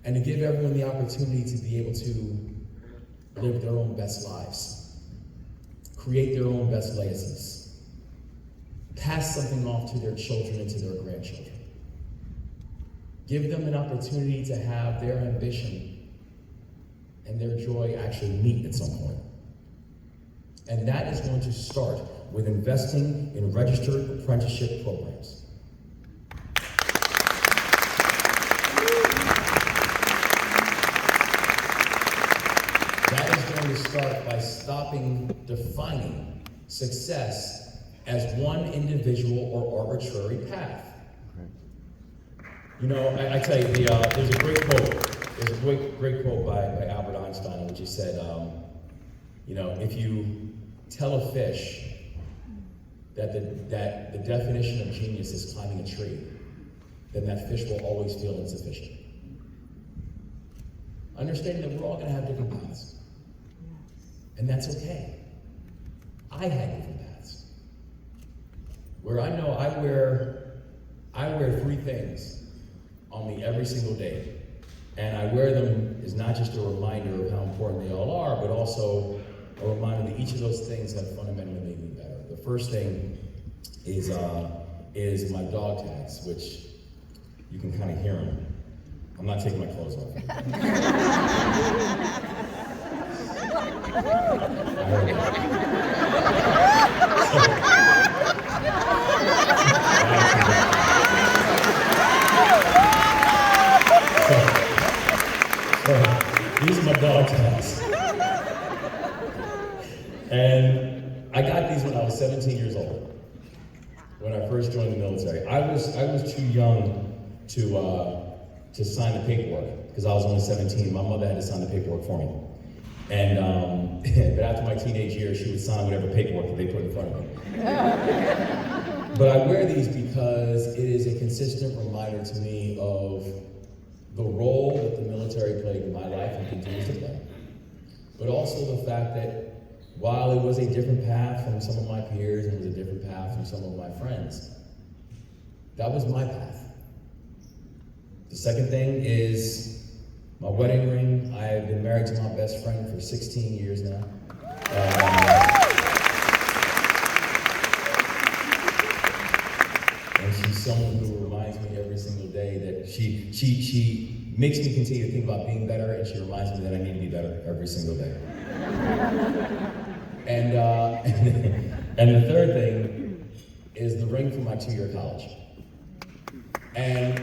and to give everyone the opportunity to be able to live their own best lives, create their own best legacies, pass something off to their children and to their grandchildren. Give them an opportunity to have their ambition and their joy actually meet at some point. And that is going to start with investing in registered apprenticeship programs. That is going to start by stopping defining success as one individual or arbitrary path. You know, I tell you, there's a great quote. There's a great quote by Albert Einstein, which he said, you know, if you tell a fish that the definition of genius is climbing a tree, then that fish will always feel insufficient. Understanding that we're all going to have different paths. And that's okay. I had different paths. Where I know I wear three things on me every single day. And I wear them is not just a reminder of how important they all are, but also a reminder that each of those things have fundamentally made me better. The first thing is my dog tags, which you can kind of hear them. I'm not taking my clothes off. These are my dog tags. And I got these when I was 17 years old, when I first joined the military. I was too young to sign the paperwork, because I was only 17. My mother had to sign the paperwork for me. And but after my teenage years, she would sign whatever paperwork that they put in front of me. But I wear these because it is a consistent reminder to me of the role that the military played in my life and continues to play. But also the fact that while it was a different path from some of my peers and it was a different path from some of my friends, that was my path. The second thing is my wedding ring. I have been married to my best friend for 16 years now. And she's someone who reminds me every single day that she makes me continue to think about being better, and she reminds me that I need to be better every single day. And and the third thing is the ring from my 2-year college. And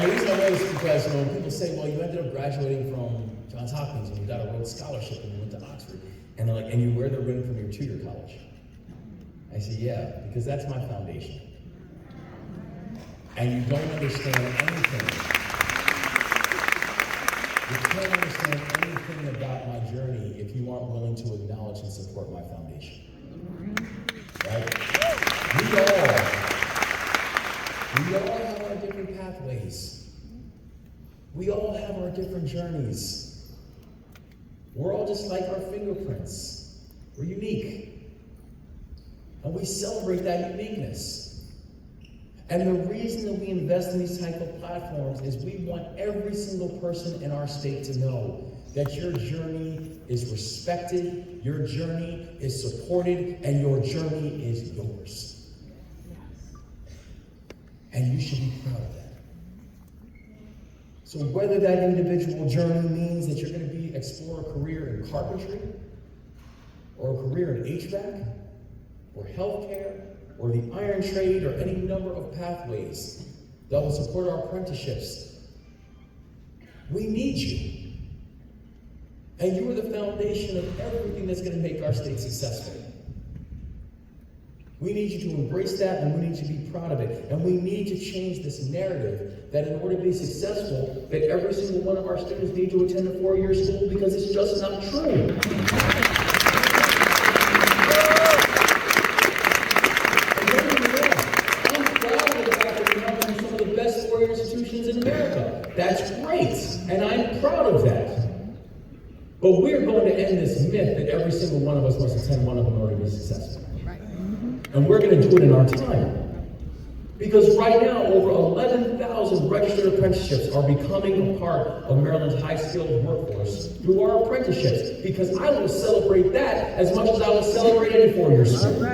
the reason I wear this is because, you know, when people say, well, you ended up graduating from Johns Hopkins and you got a Rhodes Scholarship and you went to Oxford, and they're like, and you wear the ring from your 2-year college. I say, yeah, because that's my foundation. And you don't understand anything. You can't understand anything about my journey if you aren't willing to acknowledge and support my foundation. Right? We all have our different pathways. We all have our different journeys. We're all just like our fingerprints. We're unique. And we celebrate that uniqueness. And the reason that we invest in these type of platforms is we want every single person in our state to know that your journey is respected, your journey is supported, and your journey is yours. And you should be proud of that. So whether that individual journey means that you're going to explore a career in carpentry, or a career in HVAC, or healthcare, or the iron trade, or any number of pathways that will support our apprenticeships, we need you. And you are the foundation of everything that's going to make our state successful. We need you to embrace that, and we need you to be proud of it. And we need to change this narrative that in order to be successful, that every single one of our students need to attend a 4-year school, because it's just not true. Institutions in America. That's great, and I'm proud of that. But we're going to end this myth that every single one of us must attend one of them in order to be successful. Right. And we're going to do it in our time. Because right now, over 11,000 legislative apprenticeships are becoming a part of Maryland's high-skilled workforce through our apprenticeships, because I will celebrate that as much as I will celebrate any four-year school.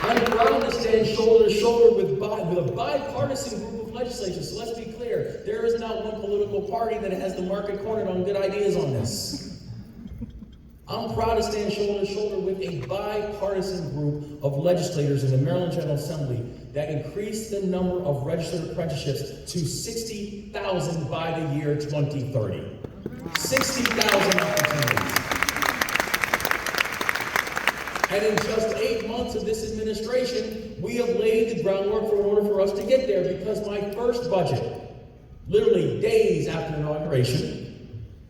I'm proud to stand shoulder to shoulder with a bipartisan group of legislators. So let's be clear, there is not one political party that has the market cornered on good ideas on this. I'm proud to stand shoulder to shoulder with a bipartisan group of legislators in the Maryland General Assembly that increased the number of registered apprenticeships to 60,000 by the year 2030. 60,000 opportunities. And in just 8 months of this administration, we have laid the groundwork in order for us to get there, because my first budget, literally days after inauguration,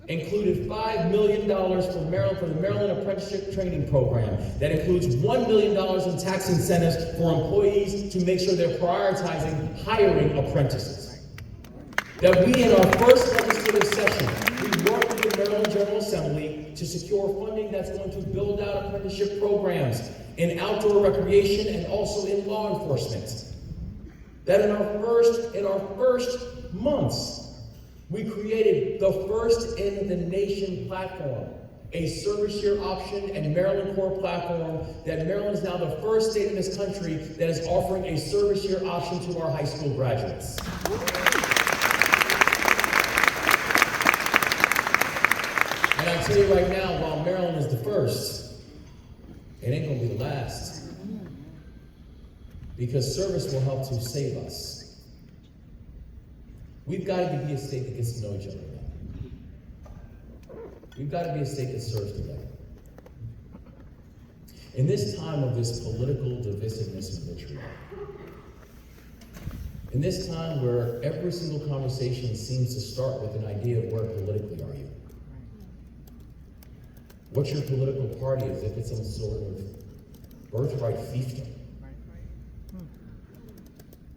included $5 million for the Maryland Apprenticeship Training Program. That includes $1 million in tax incentives for employees to make sure they're prioritizing hiring apprentices. That we, in our first legislative session, we worked with the Maryland General Assembly to secure funding that's going to build out apprenticeship programs in outdoor recreation and also in law enforcement. That in our first months, we created the first in the nation platform, a service year option and Maryland Core platform, that Maryland is now the first state in this country that is offering a service year option to our high school graduates. And I tell you right now, while Maryland is the first, it ain't gonna be the last. Because service will help to save us. We've got to be a state that gets to know each other now. We've got to be a state that serves together. In this time of this political divisiveness and vitriol, in this time where every single conversation seems to start with an idea of where politically are you? What's your political party, as if it's some sort of birthright fiefdom?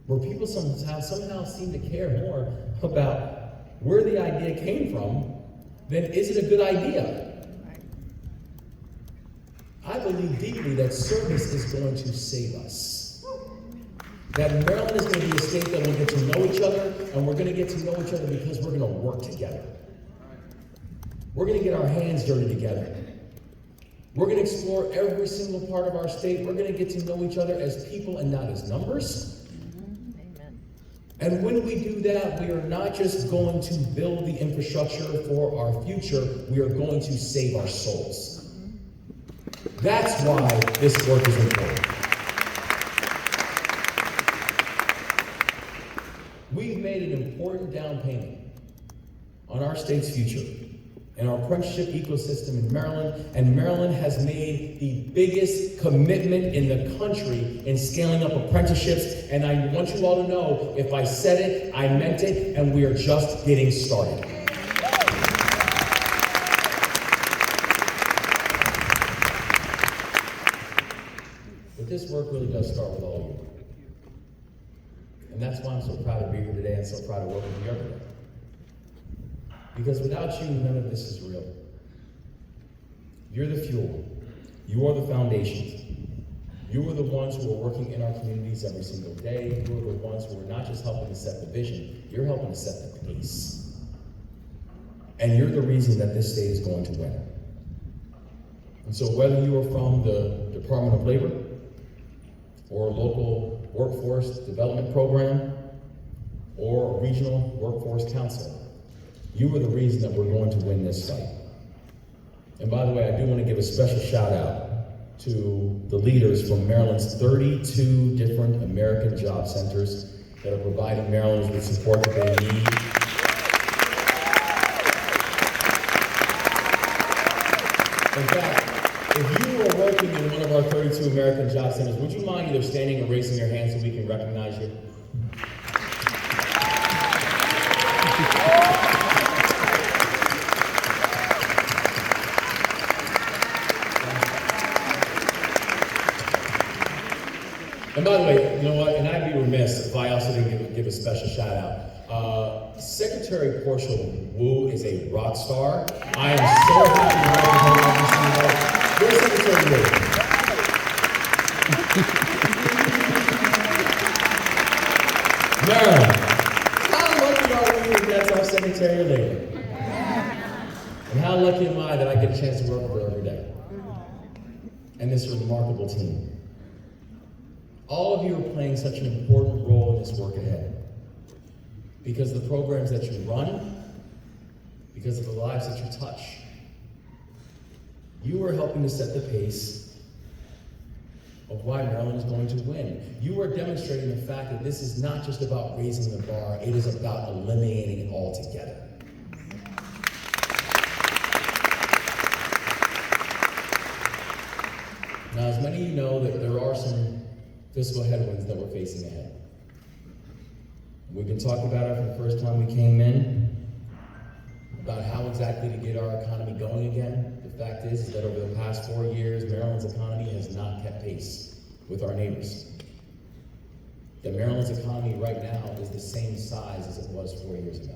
Where people somehow seem to care more about where the idea came from than is it a good idea. I believe deeply that service is going to save us. That Maryland is going to be a state that will get to know each other, and we're going to get to know each other because we're going to work together. We're going to get our hands dirty together. We're going to explore every single part of our state. We're going to get to know each other as people and not as numbers. And when we do that, we are not just going to build the infrastructure for our future, we are going to save our souls. That's why this work is important. We've made an important down payment on our state's future and our apprenticeship ecosystem in Maryland, and Maryland has made the biggest commitment in the country in scaling up apprenticeships, and I want you all to know, if I said it, I meant it, and we are just getting started. But this work really does start with all of you. And that's why I'm so proud to be here today and so proud to work with you every day. Because without you, none of this is real. You're the fuel. You are the foundation. You are the ones who are working in our communities every single day. You are the ones who are not just helping to set the vision, you're helping to set the pace. And you're the reason that this state is going to win. And so whether you are from the Department of Labor or a local workforce development program or a regional workforce council, you are the reason that we're going to win this fight. And by the way, I do want to give a special shout out to the leaders from Maryland's 32 different American job centers that are providing Marylanders with support that they need. In fact, if you are working in one of our 32 American job centers, would you mind either standing or raising your hand so we can recognize you? And by the way, you know what, and I'd be remiss if I also didn't give a special shout out. Secretary Portia Wu is a rock star. I am so happy to represent her. Where's Secretary Wu? Maryland, how lucky are we that that's our Secretary of Labor? And how lucky am I that I get a chance to work with her every day? And this remarkable team. All of you are playing such an important role in this work ahead. Because of the programs that you run, because of the lives that you touch. You are helping to set the pace of why Maryland is going to win. You are demonstrating the fact that this is not just about raising the bar, it is about eliminating it altogether. Now, as many of you know, that there are some fiscal headwinds that we're facing ahead. We've been talking about it from the first time we came in, about how exactly to get our economy going again. The fact is that over the past 4 years, Maryland's economy has not kept pace with our neighbors. That Maryland's economy right now is the same size as it was 4 years ago.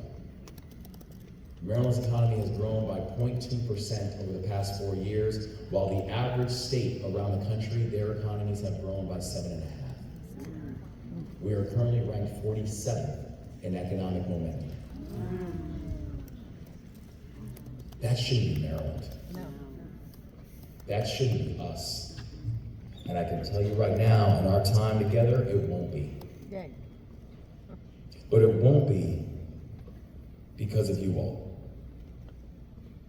Maryland's economy has grown by 0.2% over the past 4 years, while the average state around the country, their economies have grown by 7.5%. We are currently ranked 47th in economic momentum. That shouldn't be Maryland. That shouldn't be us. And I can tell you right now, in our time together, it won't be. But it won't be because of you all.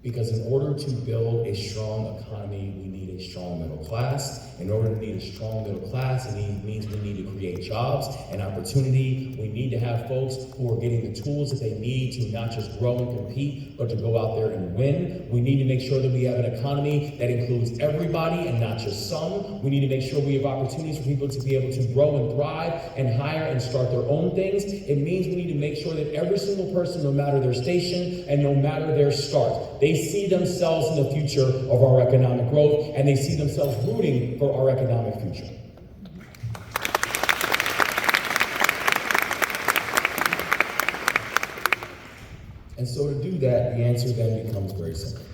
Because in order to build a strong economy, we need a strong middle class. In order to need a strong middle class, it means we need to create jobs and opportunity. We need to have folks who are getting the tools that they need to not just grow and compete, but to go out there and win. We need to make sure that we have an economy that includes everybody and not just some. We need to make sure we have opportunities for people to be able to grow and thrive and hire and start their own things. It means we need to make sure that every single person, no matter their station and no matter their start, they see themselves in the future of our economic growth, and they see themselves rooting for our economic future. And so to do that, the answer then becomes very simple.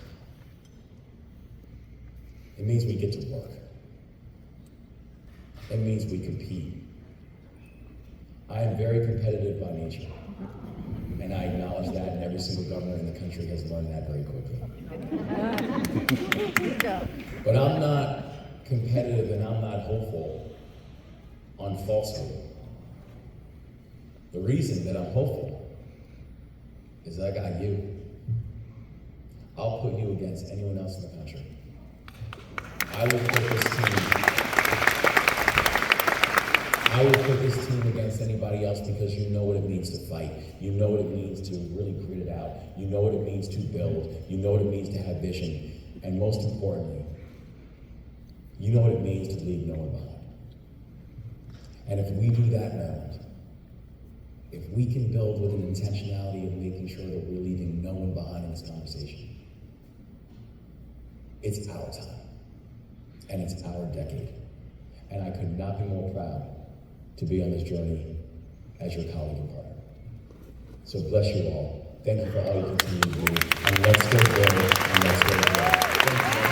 It means we get to work. It means we compete. I am very competitive by nature. And I acknowledge that, and every single governor in the country has learned that very quickly. But I'm not competitive and I'm not hopeful on falsehood. The reason that I'm hopeful is I got you. I'll put you against anyone else in the country. I will put this team against anybody else because you know what it means to fight. You know what it means to really grit it out. You know what it means to build. You know what it means to have vision. And most importantly, you know what it means to leave no one behind. And if we do that, Maryland, if we can build with an intentionality of making sure that we're leaving no one behind in this conversation, it's our time. And it's our decade. And I could not be more proud to be on this journey as your colleague and partner. So bless you all. Thank you for all you continue to do. And let's go build and let's go. Thank you.